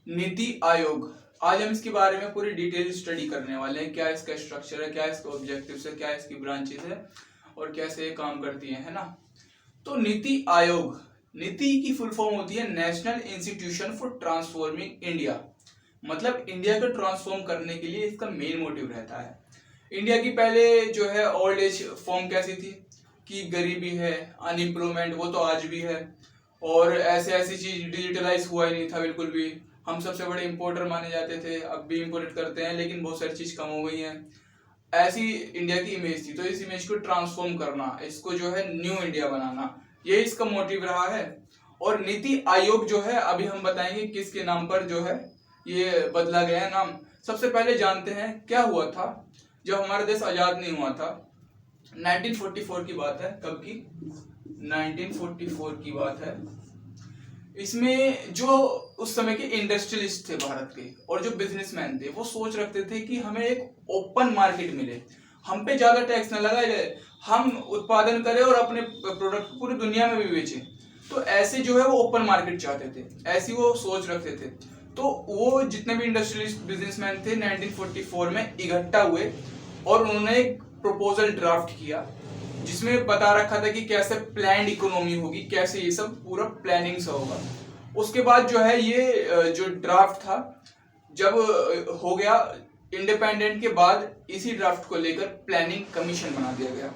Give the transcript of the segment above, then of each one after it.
नीति आयोग, आज हम इसके बारे में पूरी डिटेल स्टडी करने वाले हैं। क्या इसका स्ट्रक्चर है, क्या इसका ऑब्जेक्टिव्स है, क्या इसकी ब्रांचेस है और कैसे ये काम करती है ना। तो नीति आयोग, नीति की फुल फॉर्म होती है national institution for transforming India. मतलब इंडिया को ट्रांसफॉर्म करने के लिए इसका मेन मोटिव रहता है। इंडिया की पहले जो है ओल्ड एज फॉर्म कैसी थी कि गरीबी है, अनएम्प्लॉयमेंट, वो तो आज भी है। और ऐसी चीज डिजिटलाइज हुआ ही नहीं था बिल्कुल भी। हम सबसे बड़े इंपोर्टर माने जाते थे, अब भी इंपोर्ट करते हैं, लेकिन बहुत सारी चीज कम हो गई हैं। ऐसी इंडिया की इमेज थी। तो इस इमेज को ट्रांसफॉर्म करना, इसको जो है न्यू इंडिया बनाना, ये इसका मोटिव रहा है। और नीति आयोग जो है, अभी हम बताएंगे किसके नाम पर जो है ये बदला गया है नाम। सबसे पहले जानते हैं क्या हुआ था जब हमारा देश आजाद नहीं हुआ था। 1944 की बात है। कब की? 1944 की बात है। इसमें जो उस समय के इंडस्ट्रियलिस्ट थे भारत के और जो बिजनेसमैन थे, वो सोच रखते थे कि हमें एक ओपन मार्केट मिले, हम पे ज्यादा टैक्स न लगाया जाए, हम उत्पादन करें और अपने प्रोडक्ट पूरी दुनिया में भी बेचें। तो ऐसे जो है वो ओपन मार्केट चाहते थे, ऐसी वो सोच रखते थे। तो वो जितने भी इंडस्ट्रियलिस्ट बिजनेसमैन थे 1944 में इकट्ठा हुए और उन्होंने एक प्रपोजल ड्राफ्ट किया जिसमें बता रखा था कि कैसे प्लान्ड इकोनॉमी होगी, कैसे ये सब पूरा प्लानिंग से होगा। उसके बाद जो है ये जो ड्राफ्ट था जब हो गया इंडिपेंडेंट के बाद, इसी ड्राफ्ट को लेकर प्लानिंग कमीशन बना दिया गया।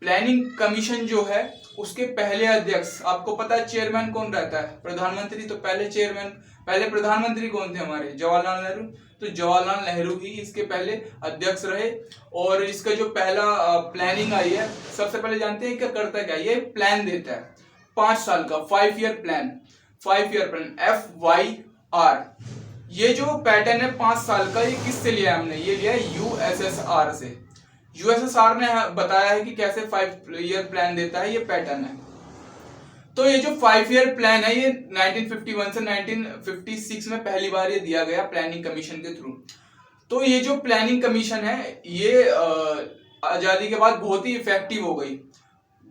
प्लानिंग कमीशन जो है उसके पहले अध्यक्ष, आपको पता है चेयरमैन कौन रहता है? प्रधानमंत्री। तो पहले प्रधानमंत्री कौन थे हमारे? जवाहरलाल नेहरू। तो जवाहरलाल नेहरू ही इसके पहले अध्यक्ष रहे। और इसका जो पहला प्लानिंग आई है, सबसे पहले जानते हैं क्या करता, क्या ये प्लान देता है 5 साल का, 5 ईयर प्लान, FYR। ये जो पैटर्न है 5 साल का, ये किससे लिया है हमने? ये लिया है USSR से। USSR ने बताया है कि कैसे 5 ईयर प्लान देता है, ये पैटर्न है। तो ये जो 5 ईयर प्लान है, ये 1951 से 1956 में पहली बार ये दिया गया प्लानिंग कमीशन के थ्रू। तो ये जो प्लानिंग कमीशन है, ये आजादी के बाद बहुत ही इफेक्टिव हो गई।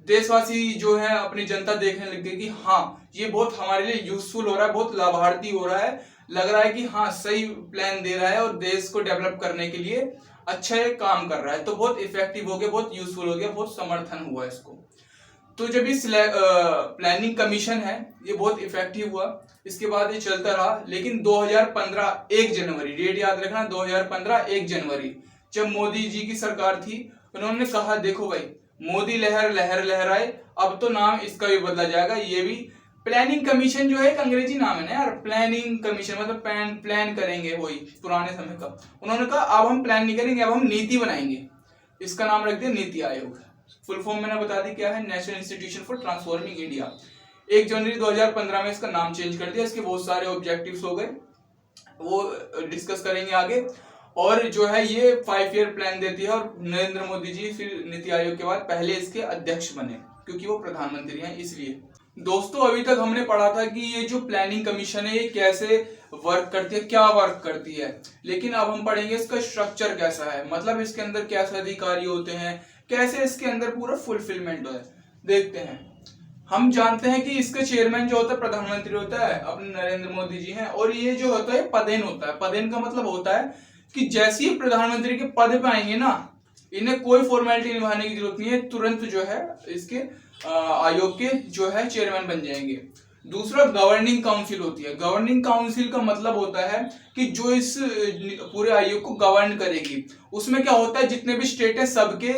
देशवासी जो है अपनी जनता देखने लग गई कि हाँ ये बहुत हमारे लिए यूजफुल हो रहा है, बहुत लाभार्थी हो रहा है, लग रहा है कि हाँ सही प्लान दे रहा है और देश को डेवलप करने के लिए अच्छा काम कर रहा है। तो बहुत इफेक्टिव हो गया, बहुत यूजफुल हो गया, बहुत समर्थन हुआ इसको। तो जब इस प्लानिंग कमीशन है ये बहुत इफेक्टिव हुआ, इसके बाद ये चलता रहा। लेकिन 2015 1 जनवरी, डेट याद रखना, 2015 1 जनवरी, जब मोदी जी की सरकार थी, उन्होंने कहा देखो भाई, मोदी लहर लहर लहराए, अब तो नाम इसका भी बदला जाएगा। ये भी प्लानिंग कमीशन जो है एक अंग्रेजी नाम है ना यार, प्लानिंग कमीशन मतलब प्लान करेंगे, वही पुराने समय का। उन्होंने कहा अब हम प्लान नहीं करेंगे, अब हम नीति बनाएंगे। इसका नाम रख दिया नीति आयोग। फुल फॉर्म मैंने बता दी क्या है, national institution for transforming India. 1 जनवरी 2015 में इसका नाम चेंज कर दिया। इसके बहुत सारे ऑब्जेक्टिव्स हो गए, वो डिस्कस करेंगे आगे। और जो है ये 5 ईयर प्लान देती है और नरेंद्र मोदी जी फिर नीति आयोग के बाद पहले इसके अध्यक्ष बने, क्योंकि वो प्रधानमंत्री हैं इसलिए। दोस्तों अभी तक हमने पढ़ा था कि ये जो प्लानिंग कमीशन है ये कैसे वर्क करती है, क्या वर्क करती है। लेकिन अब हम पढ़ेंगे इसका स्ट्रक्चर कैसा है, मतलब इसके अंदर कैसे अधिकारी होते हैं, कैसे इसके अंदर पूरा फुलफिलमेंट है। देखते हैं। हम जानते हैं कि इसका चेयरमैन जो होता है प्रधानमंत्री होता है, अपने नरेंद्र मोदी जी हैं। और ये जो होता है पदेन होता है। पदेन का मतलब होता है कि जैसे ही प्रधानमंत्री के पद पे आएंगे ना, इन्हें कोई फॉर्मेलिटी निभाने की जरूरत नहीं है, तुरंत जो है इसके आयोग के जो है चेयरमैन बन जाएंगे। दूसरा गवर्निंग काउंसिल होती है। गवर्निंग काउंसिल का मतलब होता है कि जो इस पूरे आयोग को गवर्न करेगी। उसमें क्या होता है, जितने भी स्टेट है सबके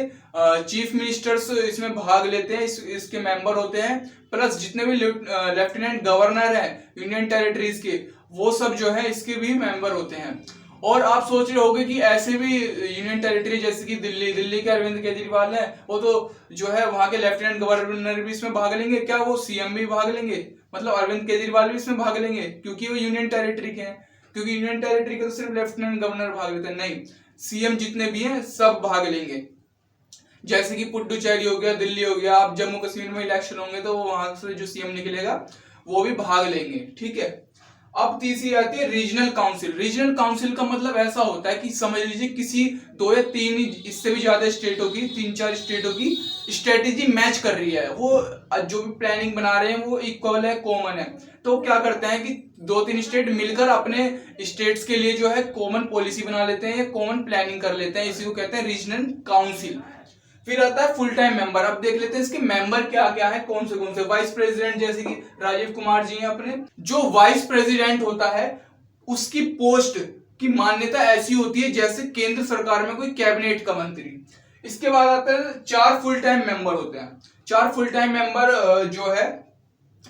चीफ मिनिस्टर्स इसमें भाग लेते हैं, इसके मेंबर होते हैं। प्लस जितने भी लेफ्टिनेंट गवर्नर है यूनियन टेरिटरीज के, वो सब जो है इसके भी मेंबर होते हैं। और आप सोच रहे होंगे कि ऐसे भी यूनियन टेरिटरी जैसे कि दिल्ली के अरविंद केजरीवाल है, वो तो जो है वहां के लेफ्टिनेंट गवर्नर भी इसमें भाग लेंगे। क्या वो सीएम भी भाग लेंगे? मतलब अरविंद केजरीवाल भी इसमें भाग लेंगे क्योंकि वो यूनियन टेरिटरी के हैं। क्योंकि यूनियन टेरिटरी के तो सिर्फ लेफ्टिनेंट गवर्नर भाग लेते हैं, नहीं, सीएम जितने भी हैं सब भाग लेंगे। जैसे कि पुडुचेरी हो गया, दिल्ली हो गया। आप जम्मू कश्मीर में इलेक्शन होंगे तो वहां से जो सीएम निकलेगा वो भी भाग लेंगे, ठीक है। अब तीसरी आती है रीजनल काउंसिल। रीजनल काउंसिल का मतलब ऐसा होता है कि समझ लीजिए किसी 2 या 3 इससे भी ज्यादा स्टेटों की, 3-4 स्टेटों की स्ट्रेटेजी मैच कर रही है, वो जो भी प्लानिंग बना रहे हैं वो इक्वल है, कॉमन है, तो क्या करते हैं कि 2-3 स्टेट मिलकर अपने स्टेट्स के लिए जो है कॉमन पॉलिसी बना लेते हैं या कॉमन प्लानिंग कर लेते हैं, इसी को कहते हैं रीजनल काउंसिल। फिर आता है फुल टाइम मेंबर। अब देख लेते हैं इसके मेंबर क्या क्या है, कौन से वाइस प्रेसिडेंट जैसे कि राजीव कुमार जी हैं अपने। जो वाइस प्रेसिडेंट होता है उसकी पोस्ट की मान्यता ऐसी होती है जैसे केंद्र सरकार में कोई कैबिनेट का मंत्री। इसके बाद आते हैं 4 फुल टाइम मेंबर होते हैं। 4 फुल टाइम मेंबर जो है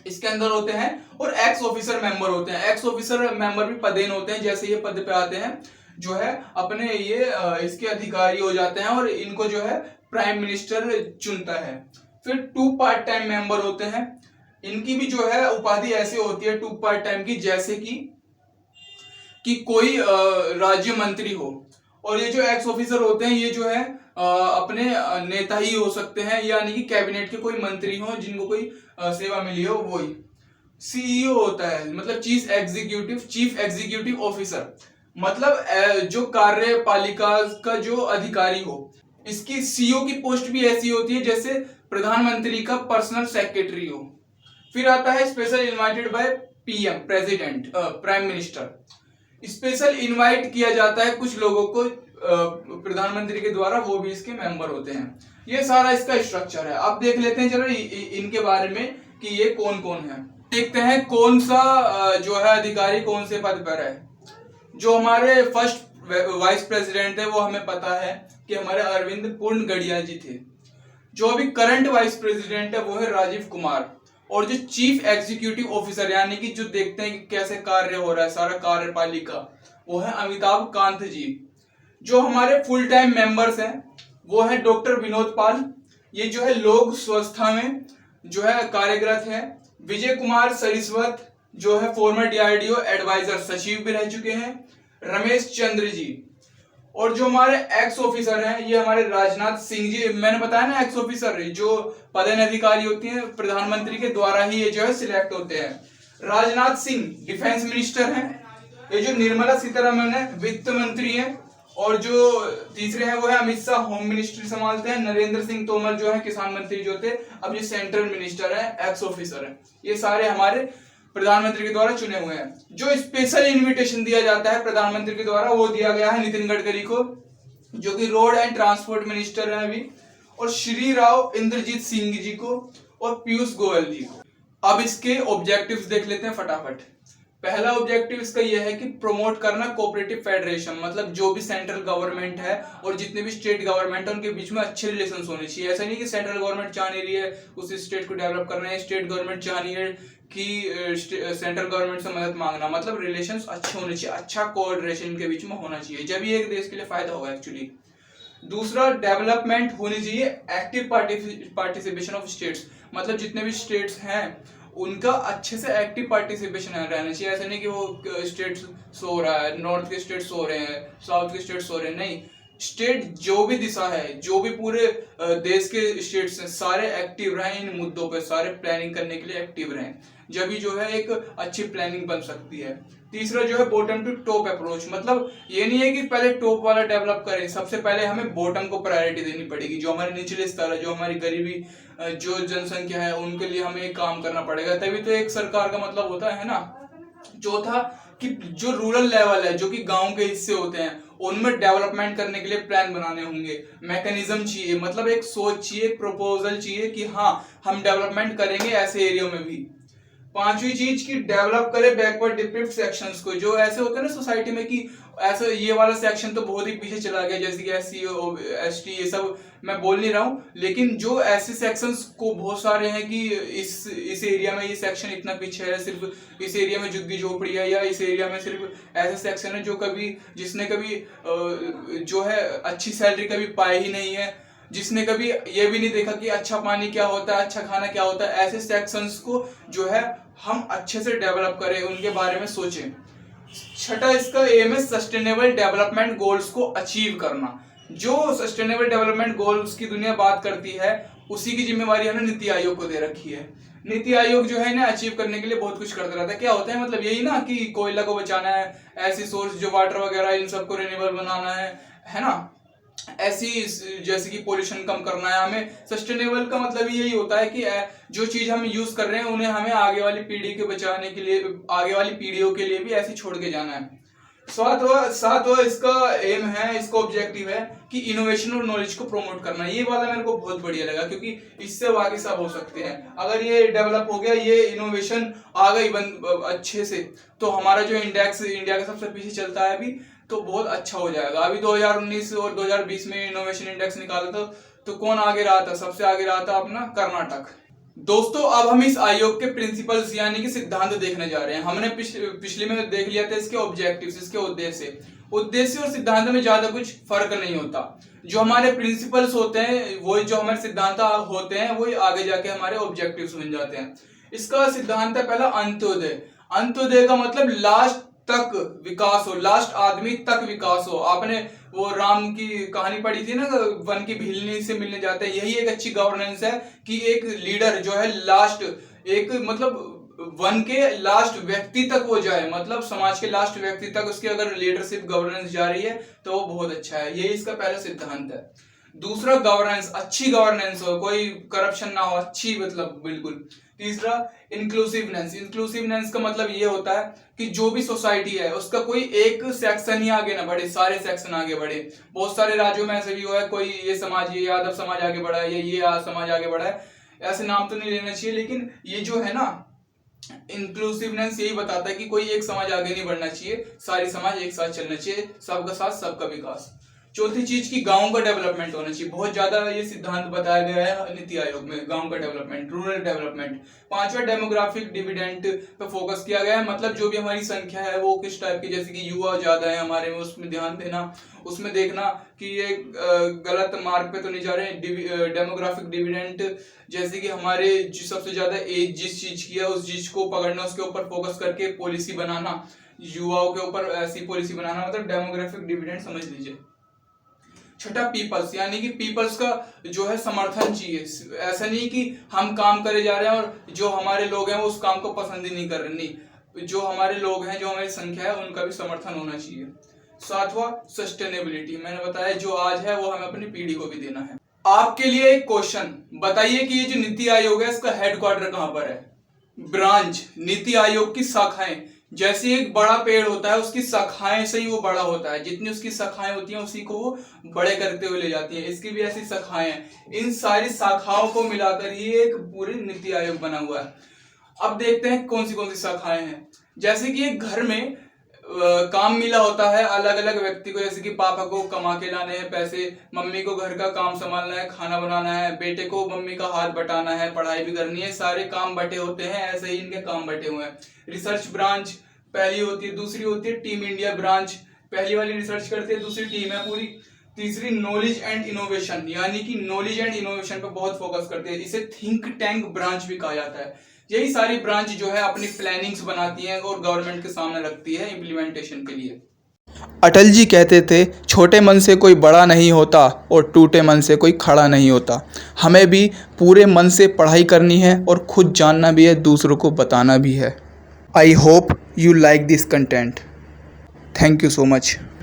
इसके अंदर होते हैं, और एक्स ऑफिसर मेंबर होते हैं। एक्स ऑफिसर मेंबर भी पदेन होते हैं, जैसे ये पद पे आते हैं जो है अपने ये इसके अधिकारी हो जाते हैं और इनको जो है प्राइम मिनिस्टर चुनता है। फिर 2 पार्ट टाइम मेंबर होते हैं, इनकी भी जो है उपाधि ऐसे होती है 2 पार्ट टाइम की, जैसे कि कोई राज्य मंत्री हो। और ये जो एक्स ऑफिसर होते हैं ये जो है अपने नेता ही हो सकते हैं, यानी कि कैबिनेट के कोई मंत्री हो जिनको कोई सेवा मिली हो, वही। सीईओ होता है, मतलब चीफ एग्जीक्यूटिव ऑफिसर, मतलब जो कार्यपालिका का जो अधिकारी हो। इसकी सीईओ की पोस्ट भी ऐसी होती है जैसे प्रधानमंत्री का पर्सनल सेक्रेटरी हो। फिर आता है special invited by PM, president, prime minister. Special invite किया जाता है कुछ लोगों को प्रधानमंत्री के द्वारा, वो भी इसके मेंबर होते हैं। ये सारा इसका स्ट्रक्चर है। अब देख लेते हैं चलो इनके बारे में कि ये कौन कौन है। देखते हैं कौन सा जो है अधिकारी कौन से पद पर है। जो हमारे फर्स्ट वाइस प्रेसिडेंट थे वो हमें पता है कि हमारे अरविंद पूर्ण गड़िया जी थे। जो अभी करंट वाइस प्रेसिडेंट है वो है राजीव कुमार। और जो चीफ एग्जीक्यूटिव ऑफिसर यानी कि जो देखते हैं कि कैसे कार्य हो रहा है सारा कार्यपालिका, वो है अमिताभ कांत जी। जो हमारे फुल टाइम मेंबर्स हैं वो है डॉक्टर विनोद पाल, ये जो है लोक स्वास्थ्य में जो है कार्यरत है। विजय कुमार सरिस्वत जो है फॉर्मर डीआरडीओ एडवाइजर सचिव भी रह चुके हैं। रमेश चंद्र जी। और जो हमारे एक्स ऑफिसर हैं ये हमारे राजनाथ सिंह जी। मैंने बताया ना एक्स ऑफिसर जो पदेन अधिकारी होती हैं प्रधानमंत्री के द्वारा ही ये जो है सिलेक्ट होते हैं। राजनाथ सिंह डिफेंस मिनिस्टर हैं। ये जो निर्मला सीतारमण है वित्त मंत्री हैं। और जो तीसरे हैं वो है अमित शाह, होम मिनिस्ट्री संभालते हैं। नरेंद्र सिंह तोमर जो है किसान मंत्री जो थे, अब ये सेंट्रल मिनिस्टर है, एक्स ऑफिसर है। ये सारे हमारे प्रधानमंत्री के द्वारा चुने हुए हैं। जो स्पेशल इनविटेशन दिया जाता है प्रधानमंत्री के द्वारा वो दिया गया है नितिन गडकरी को, जो कि रोड एंड ट्रांसपोर्ट मिनिस्टर है अभी, और श्री राव इंद्रजीत सिंह जी को, और पीयूष गोयल जी को। अब इसके ऑब्जेक्टिव्स देख लेते हैं फटाफट। पहला ऑब्जेक्टिव इसका यह है कि प्रमोट करना कोऑपरेटिव फेडरेशन, मतलब जो भी सेंट्रल गवर्नमेंट है और जितने भी स्टेट गवर्नमेंट है उनके बीच में अच्छे रिलेशंस होने चाहिए। ऐसा नहीं कि सेंट्रल गवर्नमेंट चाह नहीं रही है उस स्टेट को डेवलप करना है, स्टेट गवर्नमेंट चाह रही है कि सेंट्रल गवर्नमेंट से मदद मांगना, मतलब रिलेशंस अच्छे होने चाहिए, अच्छा कोऑर्डिनेशन के बीच में होना चाहिए, जब ये एक देश के लिए फायदा होगा एक्चुअली। दूसरा डेवलपमेंट होनी चाहिए एक्टिव पार्टिसिपेशन ऑफ स्टेट्स, मतलब जितने भी स्टेट्स हैं उनका अच्छे से एक्टिव पार्टिसिपेशन रहना चाहिए। ऐसा नहीं कि वो स्टेट सो रहा है, नॉर्थ के स्टेट सो रहे हैं, साउथ के स्टेट सो रहे हैं, नहीं, स्टेट जो भी दिशा है, जो भी पूरे देश के स्टेट्स हैं सारे एक्टिव रहें इन मुद्दों पे, सारे प्लानिंग करने के लिए एक्टिव रहें, जब भी जो है एक अच्छी प्लानिंग बन सकती है। तीसरा जो है बॉटम टू टॉप अप्रोच, मतलब ये नहीं है कि पहले टॉप वाला डेवलप करें, सबसे पहले हमें बॉटम को प्रायोरिटी देनी पड़ेगी। जो हमारे निचले स्तर है, जो हमारी गरीबी जो जनसंख्या है उनके लिए हमें काम करना पड़ेगा, तभी तो एक सरकार का मतलब होता है ना। चौथा कि जो रूरल लेवल है, जो कि गांव के हिस्से होते हैं, उनमें डेवलपमेंट करने के लिए प्लान बनाने होंगे, मैकेनिज्म चाहिए, मतलब एक सोच चाहिए, एक प्रपोजल चाहिए कि हाँ हम डेवलपमेंट करेंगे ऐसे एरिया में भी। पांचवी चीज की डेवलप करे बैकवर्ड डिप्रिव्ड सेक्शंस को, जो ऐसे होते हैं ना सोसाइटी में कि ऐसा ये वाला सेक्शन तो बहुत ही पीछे चला गया, जैसे कि एससी एसटी ये सब मैं बोल नहीं रहा हूँ, लेकिन जो ऐसे सेक्शंस को बहुत सारे हैं कि इस एरिया में ये सेक्शन इतना पीछे है, सिर्फ इस एरिया में झुग्गी झोपड़ी है, या इस एरिया में सिर्फ ऐसे सेक्शन है जो कभी जिसने कभी जो है अच्छी सैलरी कभी पाई ही नहीं है, जिसने कभी ये भी नहीं देखा कि अच्छा पानी क्या होता है, अच्छा खाना क्या होता है। ऐसे सेक्शंस को जो है हम अच्छे से डेवलप करें, उनके बारे में सोचें। छठा इसका एम है सस्टेनेबल डेवलपमेंट गोल्स को अचीव करना। जो सस्टेनेबल डेवलपमेंट गोल्स की दुनिया बात करती है उसी की जिम्मेवारी हमने नीति आयोग को दे रखी है। नीति आयोग जो है ना अचीव करने के लिए बहुत कुछ करता रहता है। क्या होता है मतलब यही ना कि कोयला को बचाना है, ऐसी सोर्स जो वाटर वगैरह इन सबको रिन्यूएबल बनाना है ना, ऐसी जैसे कि पोल्यूशन कम करना है हमें। सस्टेनेबल का मतलब यही होता है कि जो चीज हम यूज कर रहे हैं उन्हें हमें आगे वाली पीढ़ी के बचाने के लिए, आगे वाली पीढ़ियों के लिए भी ऐसे छोड़ के जाना है। सातवां इसका एम है, इसका ऑब्जेक्टिव है कि इनोवेशन और नॉलेज को प्रमोट करना। ये वाला मेरे को बहुत बढ़िया लगा, क्योंकि इससे बाकी सब हो सकते हैं। अगर ये डेवलप हो गया, ये इनोवेशन आ गई अच्छे से, तो हमारा जो इंडेक्स इंडिया का सबसे पीछे चलता है अभी, तो बहुत अच्छा हो जाएगा। अभी 2019 और 2020 में इनोवेशन इंडेक्स निकाला था, तो कौन आगे रहा था? सबसे आगे रहा था अपना कर्नाटक। दोस्तों, अब हम इस आयोग के प्रिंसिपल्स यानी कि सिद्धांत देखने जा रहे हैं। हमने पिछले में देख लिया था इसके ऑब्जेक्टिव्स, इसके उद्देश्य और सिद्धांत में ज्यादा कुछ फर्क नहीं होता। जो हमारे प्रिंसिपल्स होते हैं, वो जो हमारे सिद्धांत होते हैं, वो आगे जाके हमारे ऑब्जेक्टिव्स बन जाते हैं। इसका सिद्धांत है पहला, अंत्योदय। अंत्योदय का मतलब लास्ट तक विकास हो, लास्ट आदमी तक विकास हो। आपने वो राम की कहानी पढ़ी थी ना, वन की भीलनी से मिलने जाते हैं। यही एक अच्छी गवर्नेंस है कि एक लीडर जो है लास्ट, एक मतलब वन के लास्ट व्यक्ति तक वो जाए, मतलब समाज के लास्ट व्यक्ति तक उसकी अगर लीडरशिप गवर्नेंस जा रही है तो वो बहुत अच्छा है। यही इसका पहला सिद्धांत है। दूसरा, गवर्नेंस, अच्छी गवर्नेंस हो, कोई करप्शन ना हो, अच्छी मतलब बिल्कुल। तीसरा, इंक्लूसिवनेस। इंक्लूसिवनेस का मतलब ये होता है कि जो भी सोसाइटी है उसका कोई एक सेक्शन ही आगे ना बढ़े, सारे सेक्शन आगे बढ़े। बहुत सारे राज्यों में ऐसे भी हुआ है, कोई ये समाज, ये यादव समाज आगे बढ़ा है, ये समाज आगे बढ़ा है, ऐसे नाम तो नहीं लेना चाहिए, लेकिन ये जो है ना इंक्लूसिवनेस, यही बताता है कि कोई एक समाज आगे नहीं बढ़ना चाहिए, सारी समाज एक साथ चलना चाहिए, सबका साथ सबका विकास। चौथी चीज की गांव का डेवलपमेंट होना चाहिए। बहुत ज्यादा ये सिद्धांत बताया गया है नीति आयोग में, गांव का डेवलपमेंट, रूरल डेवलपमेंट। पांचवा, डेमोग्राफिक डिविडेंड पे फोकस किया गया है, मतलब जो भी हमारी संख्या है वो किस टाइप की, जैसे कि युवा ज्यादा है हमारे में, उसमें ध्यान देना, उसमें देखना कि ये गलत मार्ग पे तो नहीं जा रहे हैं। डेमोग्राफिक डिविडेंड जैसे कि हमारे सबसे ज्यादा एज जिस चीज की है उस चीज को पकड़ना, उसके ऊपर फोकस करके पॉलिसी बनाना, युवाओं के ऊपर ऐसी पॉलिसी बनाना, मतलब डेमोग्राफिक डिविडेंड समझ लीजिए। छठा, पीपल्स, यानी कि पीपल्स का जो है समर्थन चाहिए। ऐसा नहीं कि हम काम करे जा रहे हैं और जो हमारे लोग हैं वो उस काम को पसंद ही नहीं कर रहे, नहीं, जो हमारे लोग हैं, जो हमारी संख्या है, उनका भी समर्थन होना चाहिए। सातवां, सस्टेनेबिलिटी। मैंने बताया जो आज है वो हमें अपनी पीढ़ी को भी देना है। आपके लिए एक क्वेश्चन, बताइए कि ये जो नीति आयोग है इसका हेडक्वार्टर कहां पर है? ब्रांच, नीति आयोग की शाखाएं, जैसे एक बड़ा पेड़ होता है उसकी शाखाएं से ही वो बड़ा होता है, जितनी उसकी शाखाएं होती हैं उसी को वो बड़े करते हुए ले जाती हैं। इसकी भी ऐसी शाखाएं हैं। इन सारी शाखाओं को मिलाकर ही एक पूरी नीति आयोग बना हुआ है। अब देखते हैं कौन सी शाखाएं हैं। जैसे कि एक घर में काम मिला होता है अलग अलग व्यक्ति को, जैसे कि पापा को कमा के लाने हैं पैसे, मम्मी को घर का काम संभालना है, खाना बनाना है, बेटे को मम्मी का हाथ बटाना है, पढ़ाई भी करनी है, सारे काम बटे होते हैं। ऐसे ही इनके काम बटे हुए हैं। रिसर्च ब्रांच पहली होती है, दूसरी होती है टीम इंडिया ब्रांच, पहली वाली रिसर्च करती है, दूसरी टीम है पूरी। तीसरी, नॉलेज एंड इनोवेशन, यानी कि नॉलेज एंड इनोवेशन पर बहुत फोकस करते हैं, इसे थिंक टैंक ब्रांच भी कहा जाता है। यही सारी ब्रांच जो है अपनी प्लानिंग्स बनाती है और गवर्नमेंट के सामने रखती है इम्प्लीमेंटेशन के लिए। अटल जी कहते थे, छोटे मन से कोई बड़ा नहीं होता और टूटे मन से कोई खड़ा नहीं होता। हमें भी पूरे मन से पढ़ाई करनी है और खुद जानना भी है, दूसरों को बताना भी है। I hope you like this content. Thank you so much.